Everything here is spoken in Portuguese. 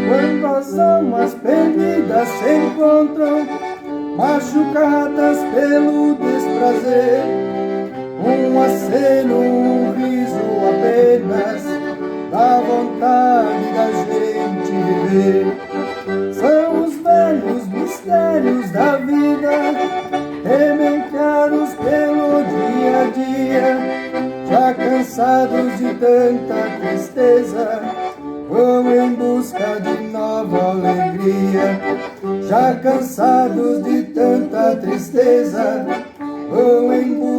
Quando as almas perdidas se encontram, machucadas pelo desprazer, um aceno, um riso apenas dá vontade da gente viver. São os velhos mistérios da vida, remencados pelo dia a dia, já cansados de tanta tristeza, vão em busca de nova alegria. Já cansados de tanta tristeza, vão em busca